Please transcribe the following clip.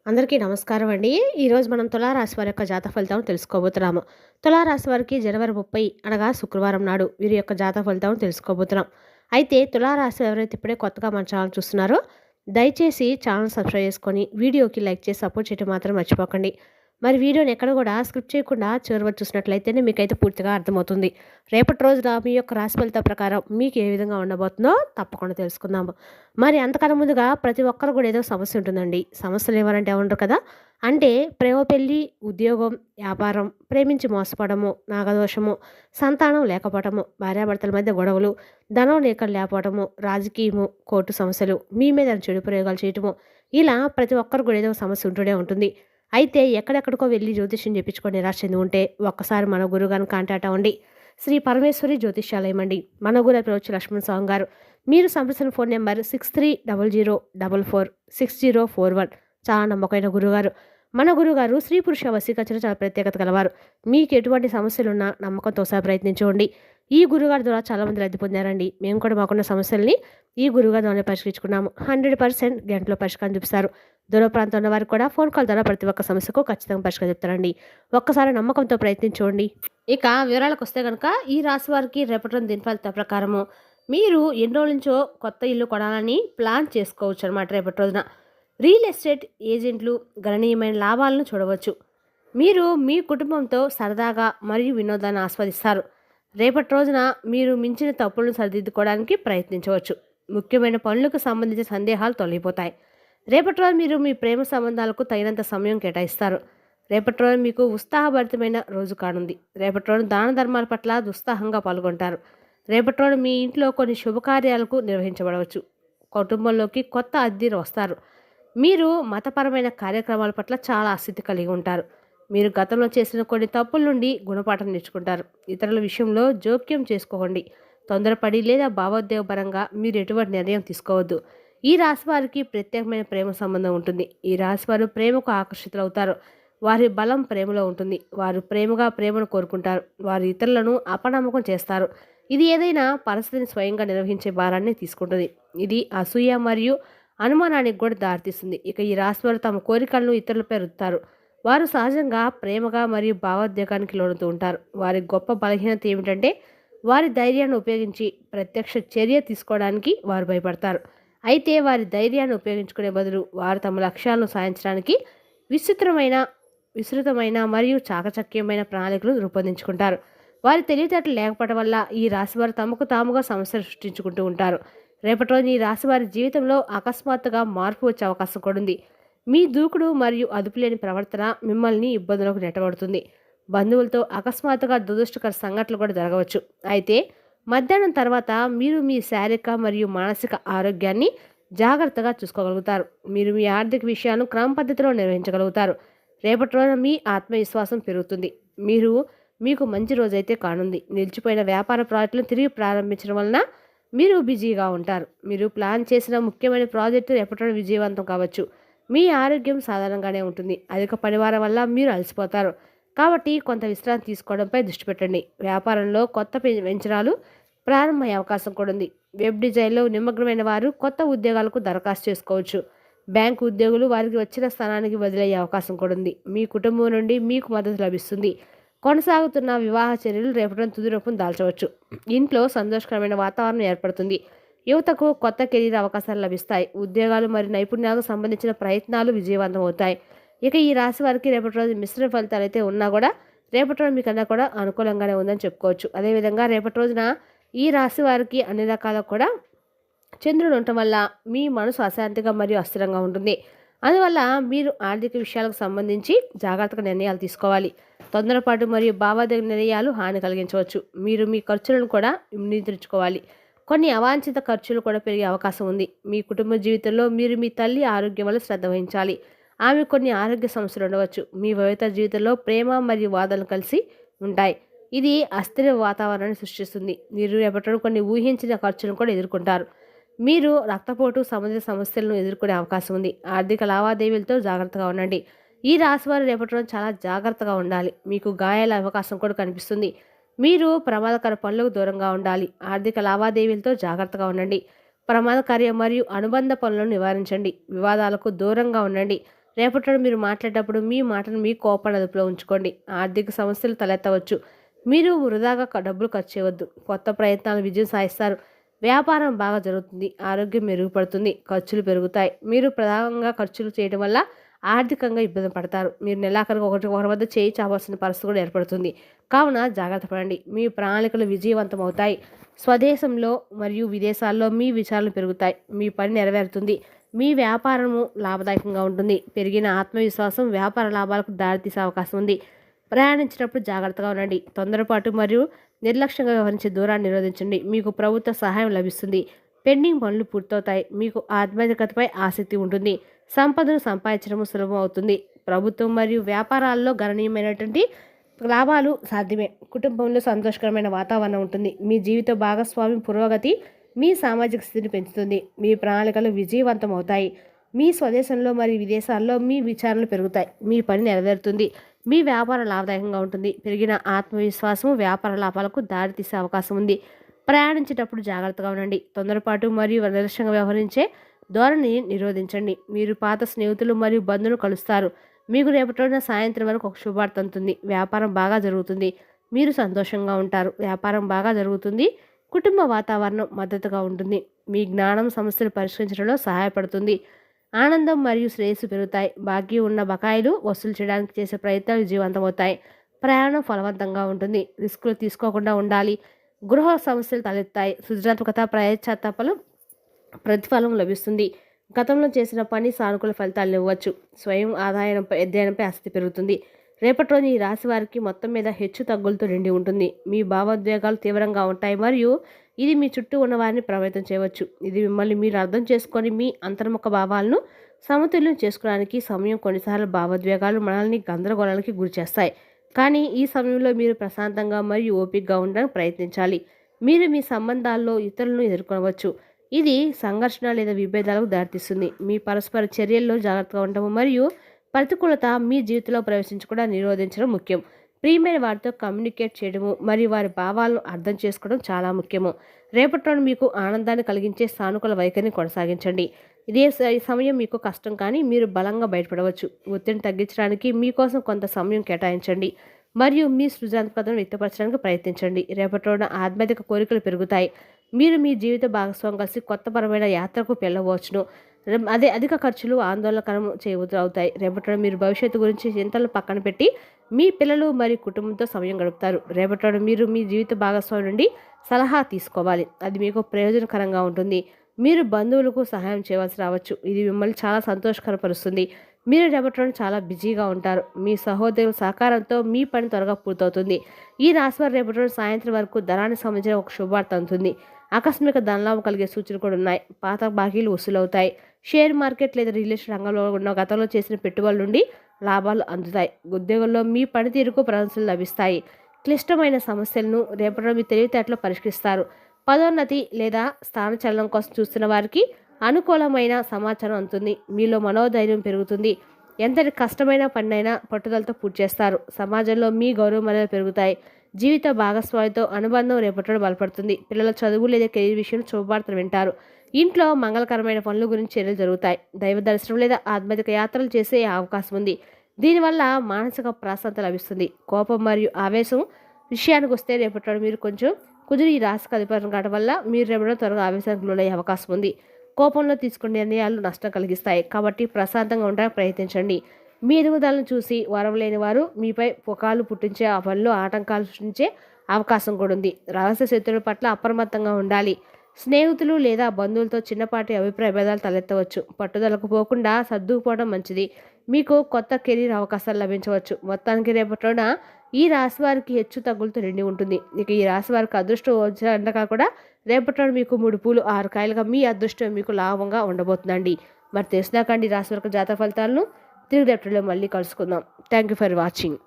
అందరికీ నమస్కారం అండి. ఈరోజు మనం తులారాశి వారి యొక్క జాతక ఫలితాలను తెలుసుకోబోతున్నాము. తులారాశి వారికి జనవరి 30 అనగా శుక్రవారం నాడు వీరి యొక్క జాతక ఫలితాలను తెలుసుకోబోతున్నాం. అయితే తులారాశి ఎవరైతే ఇప్పుడే కొత్తగా మన ఛానల్ చూస్తున్నారో దయచేసి ఛానల్ సబ్స్క్రైబ్ చేసుకొని వీడియోకి లైక్ చేసి సపోర్ట్ చేయడం మాత్రం మర్చిపోకండి. మరి వీడియోని ఎక్కడ కూడా స్క్రిప్ట్ చేయకుండా చివరి వరకు చూసినట్లయితేనే మీకైతే పూర్తిగా అర్థమవుతుంది. రేపటి రోజున మీ యొక్క రాశి ఫలితాల ప్రకారం మీకు ఏ విధంగా ఉండబోతుందో తప్పకుండా తెలుసుకుందాము. మరి అంతకన్నా ముందుగా ప్రతి ఒక్కరు కూడా ఏదో సమస్య ఉంటుందండి. సమస్యలు ఎవరంటే ఉండరు కదా. అంటే ప్రేమ పెళ్ళి, ఉద్యోగం, వ్యాపారం, ప్రేమించి మోసపోవడము, నాగదోషము, సంతానం లేకపోవటము, భార్యాభర్తల మధ్య గొడవలు, ధనం లేకపోవటము, రాజకీయము, కోర్టు సమస్యలు, మీ మీద చెడు ప్రయోగాలు చేయటము, ఇలా ప్రతి ఒక్కరు కూడా ఏదో సమస్య ఉంటూనే ఉంటుంది. అయితే ఎక్కడెక్కడికో వెళ్ళి జ్యోతిష్యం చెప్పించుకొని నిరాశ చెంది ఉంటే ఒక్కసారి మన గురుగారిని కాంటాక్ట్ అవ్వండి. శ్రీ పరమేశ్వరి జ్యోతిష్యాలయం అండి. మన గురు అప్రోచ్ లక్ష్మణ్ స్వామి గారు. మీరు సంప్రదించిన ఫోన్ నెంబర్ 6300446041. చాలా నమ్మకమైన గురుగారు. మన గురుగారు స్త్రీ పురుష వశీకరణ చాలా ప్రత్యేకత గలవారు. మీకు ఎటువంటి సమస్యలున్నా నమ్మకంతో ఒకసారి ప్రయత్నించండి. ఈ గురుగారి ద్వారా చాలామంది లబ్ధి పొందారండి. మేము కూడా మాకున్న సమస్యల్ని ఈ గురుగారి ద్వారా పరిష్కరించుకున్నాము. 100% గంటలో పరిష్కారం చూపిస్తారు. దూర ప్రాంతం ఉన్న వారికి కూడా ఫోన్ కాల్ ద్వారా ప్రతి ఒక్క సమస్యకు ఖచ్చితంగా పరిష్కారం చెప్తారండి. ఒక్కసారి నమ్మకంతో ప్రయత్నించండి. ఇక వివరాలకు వస్తే కనుక ఈ రాశి వారికి రేపటి రోజు దిన ఫలితాల ప్రకారము మీరు ఎన్ని రోజుల నుంచో కొత్త ఇల్లు కొనాలని ప్లాన్ చేసుకోవచ్చు అనమాట. రేపటి రోజున రియల్ ఎస్టేట్ ఏజెంట్లు గణనీయమైన లాభాలను చూడవచ్చు. మీరు మీ కుటుంబంతో సరదాగా మరియు వినోదాన్ని ఆస్వాదిస్తారు. రేపటి రోజున మీరు మించిన తప్పులను సరిదిద్దుకోవడానికి ప్రయత్నించవచ్చు. ముఖ్యమైన పనులకు సంబంధించిన సందేహాలు తొలగిపోతాయి. రేపటి రోజు మీరు మీ ప్రేమ సంబంధాలకు తగినంత సమయం కేటాయిస్తారు. రేపటి రోజు మీకు ఉత్సాహభరితమైన రోజు కానుంది. రేపటి రోజు దాన ధర్మాల పట్ల ఉత్సాహంగా పాల్గొంటారు. రేపటి రోజు మీ ఇంట్లో కొన్ని శుభకార్యాలకు నిర్వహించబడవచ్చు. కుటుంబంలోకి కొత్త అతిథులు వస్తారు. మీరు మతపరమైన కార్యక్రమాల పట్ల చాలా ఆసక్తి కలిగి ఉంటారు. మీరు గతంలో చేసిన కొన్ని తప్పుల నుండి గుణపాఠం నేర్చుకుంటారు. ఇతరుల విషయంలో జోక్యం చేసుకోండి. తొందరపడి లేదా భావోద్వేగపరంగా మీరు ఎటువంటి నిర్ణయం తీసుకోవద్దు. ఈ రాశి వారికి ప్రత్యేకమైన ప్రేమ సంబంధం ఉంటుంది. ఈ రాశి వారు ప్రేమకు ఆకర్షితులవుతారు. వారి బలం ప్రేమలో ఉంటుంది. వారు ప్రేమను కోరుకుంటారు. వారు ఇతరులను అపనమ్మకం చేస్తారు. ఇది ఏదైనా పరిస్థితిని స్వయంగా నిర్వహించే భారాన్ని తీసుకుంటుంది. ఇది అసూయ మరియు అనుమానానికి కూడా దారితీస్తుంది. ఇక ఈ రాశి వారు తమ కోరికలను ఇతరులపై రుద్దుతారు. వారు సహజంగా ప్రేమగా మరియు భావోద్వేగానికి లోనుతూ ఉంటారు. వారి గొప్ప బలహీనత ఏమిటంటే వారి ధైర్యాన్ని ఉపయోగించి ప్రత్యక్ష చర్య తీసుకోవడానికి వారు భయపడతారు. అయితే వారి ధైర్యాన్ని ఉపయోగించుకునే బదులు వారు తమ లక్ష్యాలను సాధించడానికి విస్తృతమైన మరియు చాకచక్యమైన ప్రణాళికలు రూపొందించుకుంటారు. వారి తెలివితేటలు లేకపోవడం వల్ల ఈ రాశివారు తమకు తాముగా సమస్యలు సృష్టించుకుంటూ ఉంటారు. రేపటి రోజు ఈ రాశివారి జీవితంలో అకస్మాత్తుగా మార్పు వచ్చే అవకాశం కూడా ఉంది. మీ దూకుడు మరియు అదుపులేని ప్రవర్తన మిమ్మల్ని ఇబ్బందులకు నెట్టబడుతుంది. బంధువులతో అకస్మాత్తుగా దురదృష్టకర సంఘటనలు కూడా జరగవచ్చు. అయితే మధ్యాహ్నం తర్వాత మీరు మీ శారీరక మరియు మానసిక ఆరోగ్యాన్ని జాగ్రత్తగా చూసుకోగలుగుతారు. మీరు మీ ఆర్థిక విషయాలను క్రమ పద్ధతిలో నిర్వహించగలుగుతారు. రేపటి రోజున మీ ఆత్మవిశ్వాసం పెరుగుతుంది. మీకు మంచి రోజైతే కానుంది. నిలిచిపోయిన వ్యాపార ప్రాజెక్టులను తిరిగి ప్రారంభించడం వలన మీరు బిజీగా ఉంటారు. మీరు ప్లాన్ చేసిన ముఖ్యమైన ప్రాజెక్టు రేపటి రోజున విజయవంతం కావచ్చు. మీ ఆరోగ్యం సాధారణంగానే ఉంటుంది. అధిక పనివారం వల్ల మీరు అలసిపోతారు. కాబట్టి కొంత విశ్రాంతి తీసుకోవడంపై దృష్టి పెట్టండి. వ్యాపారంలో కొత్త వెంచరాలు ప్రారంభమయ్యే అవకాశం కూడా ఉంది. వెబ్ డిజైన్లో నిమగ్నమైన వారు కొత్త ఉద్యోగాలకు దరఖాస్తు చేసుకోవచ్చు. బ్యాంకు ఉద్యోగులు వారికి వచ్చిన స్థానానికి బదిలయ్యే అవకాశం కూడా ఉంది. మీ కుటుంబం నుండి మీకు మద్దతు లభిస్తుంది. కొనసాగుతున్న వివాహ చర్యలు రేపటి తుది రూపం దాల్చవచ్చు. ఇంట్లో సంతోషకరమైన వాతావరణం ఏర్పడుతుంది. యువతకు కొత్త కెరీర్ అవకాశాలు లభిస్తాయి. ఉద్యోగాలు మరియు నైపుణ్యాలకు సంబంధించిన ప్రయత్నాలు విజయవంతం అవుతాయి. ఇక ఈ రాశి వారికి రేపటి రోజు మిశ్రమ ఫలితాలు అయితే ఉన్నా కూడా రేపటి రోజు మీకన్నా కూడా అనుకూలంగానే ఉందని చెప్పుకోవచ్చు. అదేవిధంగా రేపటి రోజున ఈ రాశి వారికి అన్ని రకాల కూడా చంద్రుడు ఉండటం వల్ల మీ మనసు అశాంతిగా మరియు అస్థిరంగా ఉంటుంది. అందువల్ల మీరు ఆర్థిక విషయాలకు సంబంధించి జాగ్రత్తగా నిర్ణయాలు తీసుకోవాలి. తొందరపాటు మరియు భావోద్వేగ నిర్ణయాలు హాని కలిగించవచ్చు. మీరు మీ ఖర్చులను కూడా నియంత్రించుకోవాలి. కొన్ని అవాంఛిత ఖర్చులు కూడా పెరిగే అవకాశం ఉంది. మీ కుటుంబ జీవితంలో మీరు మీ తల్లి ఆరోగ్యం వల్ల శ్రద్ధ వహించాలి. ఆమె కొన్ని ఆరోగ్య సమస్యలు ఉండవచ్చు. మీ వైవాహిక జీవితంలో ప్రేమ మరియు వాదనలు కలిసి ఉంటాయి. ఇది అస్థిర వాతావరణాన్ని సృష్టిస్తుంది. మీరు రేపటి కొన్ని ఊహించిన ఖర్చులను కూడా ఎదుర్కొంటారు. మీరు రక్తపోటు సంబంధిత సమస్యలను ఎదుర్కొనే అవకాశం ఉంది. ఆర్థిక లావాదేవీలతో జాగ్రత్తగా ఉండండి. ఈ రాశివారు రేపటి రోజు చాలా జాగ్రత్తగా ఉండాలి. మీకు గాయాల అవకాశం కూడా కనిపిస్తుంది. మీరు ప్రమాదకర పనులకు దూరంగా ఉండాలి. ఆర్థిక లావాదేవీలతో జాగ్రత్తగా ఉండండి. ప్రమాదకార్య మరియు అనుబంధ పనులను నివారించండి. వివాదాలకు దూరంగా ఉండండి. రేపటి మీరు మాట్లాడేటప్పుడు మీ మాటను మీ కోపాన్ని అదుపులో ఉంచుకోండి. ఆర్థిక సమస్యలు తలెత్తవచ్చు. మీరు వృధాగా డబ్బులు ఖర్చు చేయవద్దు. కొత్త ప్రయత్నాలు విజయం సాధిస్తారు. వ్యాపారం బాగా జరుగుతుంది. ఆరోగ్యం మెరుగుపడుతుంది. ఖర్చులు పెరుగుతాయి. మీరు ప్రధానంగా ఖర్చులు చేయడం వల్ల ఆర్థికంగా ఇబ్బంది పడతారు. మీరు నెలాఖరుకు ఒకరి వద్ద చేయి చావాల్సిన పరిస్థితి కూడా ఏర్పడుతుంది. కావున జాగ్రత్త పడండి. మీ ప్రణాళికలు విజయవంతం అవుతాయి. స్వదేశంలో మరియు విదేశాల్లో మీ విచారణలు పెరుగుతాయి. మీ పని నెరవేరుతుంది. మీ వ్యాపారము లాభదాయకంగా ఉంటుంది. పెరిగిన ఆత్మవిశ్వాసం వ్యాపార లాభాలకు దారితీసే అవకాశం ఉంది. ప్రయాణించినప్పుడు జాగ్రత్తగా ఉండండి. తొందరపాటు మరియు నిర్లక్ష్యంగా వ్యవహరించే దూరాన్ని నిరోధించండి. మీకు ప్రభుత్వ సహాయం లభిస్తుంది. పెండింగ్ పనులు పూర్తవుతాయి. మీకు ఆధ్యాత్మికతపై ఆసక్తి ఉంటుంది. సంపదను సంపాదించడం సులభం అవుతుంది. ప్రభుత్వం మరియు వ్యాపారాల్లో గణనీయమైనటువంటి లాభాలు సాధ్యమే. కుటుంబంలో సంతోషకరమైన వాతావరణం ఉంటుంది. మీ జీవిత భాగస్వామి పురోగతి మీ సామాజిక స్థితిని పెంచుతుంది. మీ ప్రణాళికలు విజయవంతం అవుతాయి. మీ స్వదేశంలో మరియు విదేశాల్లో మీ విచారణలు పెరుగుతాయి. మీ పని నెరవేరుతుంది. మీ వ్యాపారం లాభదాయకంగా ఉంటుంది. పెరిగిన ఆత్మవిశ్వాసం వ్యాపార లాభాలకు దారితీసే అవకాశం ఉంది. ప్రయాణించేటప్పుడు జాగ్రత్తగా ఉండండి. తొందరపాటు మరియు నిర్లక్ష్యంగా వ్యవహరించే ధోరణిని నిరోధించండి. మీరు పాత స్నేహితులు మరియు బంధువులు కలుస్తారు. మీకు రేపటి రోజున సాయంత్రం వరకు ఒక శుభవార్త అందుతుంది. వ్యాపారం బాగా జరుగుతుంది. మీరు సంతోషంగా ఉంటారు. వ్యాపారం బాగా జరుగుతుంది. కుటుంబ వాతావరణం మద్దతుగా ఉంటుంది. మీ జ్ఞానం సమస్యలు పరిష్కరించడంలో సహాయపడుతుంది. ఆనందం మరియు శ్రేయస్సు పెరుగుతాయి. బాకీ ఉన్న బకాయిలు వసూలు చేయడానికి చేసే ప్రయత్నాలు విజయవంతమవుతాయి. ప్రయాణం ఫలవంతంగా ఉంటుంది. రిస్కులు తీసుకోకుండా ఉండాలి. గృహ సమస్యలు తలెత్తాయి. సృజనాత్మకత ప్రయత్నాలు ప్రతిఫలం లభిస్తుంది. గతంలో చేసిన పని సానుకూల ఫలితాలు ఇవ్వచ్చు. స్వయం అధ్యయనంపై ఆసక్తి పెరుగుతుంది. రేపటి రోజు ఈ రాశి వారికి మొత్తం మీద హెచ్చు తగ్గులతో నిండి ఉంటుంది. మీ భావోద్వేగాలు తీవ్రంగా ఉంటాయి మరియు ఇది మీ చుట్టూ ఉన్న వారిని ప్రభావితం చేయవచ్చు. ఇది మిమ్మల్ని మీరు అర్థం చేసుకొని మీ అంతర్ముఖ భావాలను సమతుల్యం చేసుకోవడానికి సమయం. కొన్నిసార్లు భావోద్వేగాలు మనల్ని గందరగోళానికి గురి చేస్తాయి. కానీ ఈ సమయంలో మీరు ప్రశాంతంగా మరియు ఓపికగా ఉండడానికి ప్రయత్నించాలి. మీరు మీ సంబంధాల్లో ఇతరులను ఎదుర్కొనవచ్చు. ఇది సంఘర్షణ లేదా విభేదాలకు దారితీస్తుంది. మీ పరస్పర చర్యల్లో జాగ్రత్తగా ఉండడం మరియు ప్రతికూలత మీ జీవితంలో ప్రవేశించకుండా నిరోధించడం ముఖ్యం. ప్రియమైన వారితో కమ్యూనికేట్ చేయడము మరియు వారి భావాలను అర్థం చేసుకోవడం చాలా ముఖ్యము. రేపటిలో మీకు ఆనందాన్ని కలిగించే సానుకూల వైఖరిని కొనసాగించండి. ఇదే సమయం మీకు కష్టం కానీ మీరు బలంగా బయటపడవచ్చు. ఒత్తిడిని తగ్గించడానికి మీకోసం కొంత సమయం కేటాయించండి మరియు మీ సృజనాత్మకతను వ్యక్తపరచడానికి ప్రయత్నించండి. రేపటిలోన ఆధ్యాత్మిక కోరికలు పెరుగుతాయి. మీరు మీ జీవిత భాగస్వామి కలిసి కొత్తపరమైన యాత్రకు వెళ్ళవచ్చును. అధిక ఖర్చులు ఆందోళనకరం అవుతాయి. రేపటిలో మీరు భవిష్యత్తు గురించి చింతలు పక్కన పెట్టి మీ పిల్లలు మరియు కుటుంబంతో సమయం గడుపుతారు. రేపటిలో మీరు మీ జీవిత భాగస్వామి నుండి సలహా తీసుకోవాలి. అది మీకు ప్రయోజనకరంగా ఉంటుంది. మీరు బంధువులకు సహాయం చేయవలసి రావచ్చు. ఇది మిమ్మల్ని చాలా సంతోషకరపరుస్తుంది. మీరు రేపటిలో చాలా బిజీగా ఉంటారు. మీ సహోదరుల సహకారంతో మీ పని త్వరగా పూర్తవుతుంది. ఈ రాశివారు రేపటి రోజు సాయంత్రం వరకు ధనానికి సంబంధించిన ఒక శుభవార్త అందుతుంది. ఆకస్మిక ధనలాభం కలిగే సూచనలు కూడా ఉన్నాయి. పాత బాకీలు వసూలవుతాయి. షేర్ మార్కెట్ లేదా రియల్ ఎస్టేట్ రంగంలో ఉన్న గతంలో చేసిన పెట్టుబడుల నుండి లాభాలు అందుతాయి. ఉద్యోగంలో మీ పనితీరుకు ప్రశంసలు లభిస్తాయి. క్లిష్టమైన సమస్యలను రేపటి మీ తెలివితేటలో పరిష్కరిస్తారు. పదోన్నతి లేదా స్థానచలనం కోసం చూస్తున్న వారికి అనుకూలమైన సమాచారం అందుతుంది. మీలో మనోధైర్యం పెరుగుతుంది. ఎంతటి కష్టమైన పనినైనా పట్టుదలతో పూర్తి చేస్తారు. సమాజంలో మీ గౌరవ మర్యాదలు పెరుగుతాయి. జీవిత భాగస్వామితో అనుబంధం రేపటి బలపడుతుంది. పిల్లల చదువు లేదా కెరీర్ విషయంలో శుభవార్తలు వింటారు. ఇంట్లో మంగళకరమైన పనుల గురించి చర్యలు జరుగుతాయి. దైవ దర్శనం లేదా ఆధ్యాత్మిక యాత్రలు చేసే అవకాశం ఉంది. దీనివల్ల మానసిక ప్రశాంతత లభిస్తుంది. కోపం మరియు ఆవేశం విషయానికి వస్తే రేపటి మీరు కొంచెం కుదిరి ఈ రాశికి అధిపతం కావడం వల్ల మీరు రేపటి త్వరగా ఆవేశానికి లోనయ్యే అవకాశం ఉంది. కోపంలో తీసుకునే నిర్ణయాలు నష్టం కలిగిస్తాయి. కాబట్టి ప్రశాంతంగా ఉండడానికి ప్రయత్నించండి. మీ ఎదుగుదలను చూసి వరం లేని వారు మీపై పుకాలు పుట్టించే ఆ పనిలో ఆటంకాలు సృష్టించే అవకాశం కూడా ఉంది. రహస్య శత్రువుల పట్ల అప్రమత్తంగా ఉండాలి. స్నేహితులు లేదా బంధువులతో చిన్నపాటి అభిప్రాయ భేదాలు తలెత్తవచ్చు. పట్టుదలకు పోకుండా సర్దుకుపోవడం మంచిది. మీకు కొత్త కెరీర్ అవకాశాలు లభించవచ్చు. మొత్తానికి రేపటిన ఈ రాశి వారికి హెచ్చు తగ్గులతో నిండి ఉంటుంది. ఇక ఈ రాశి వారికి అదృష్టం వచ్చాక కూడా రేపటిలో మీకు 3 పూలు 6 కాయలుగా మీ అదృష్టం మీకు లాభంగా ఉండబోతుందండి. మరి తెలిసినాకండి రాశి వారికి జాతక ఫలితాలను తిరిగి రేపటిలో మళ్ళీ కలుసుకుందాం. Thank you for watching.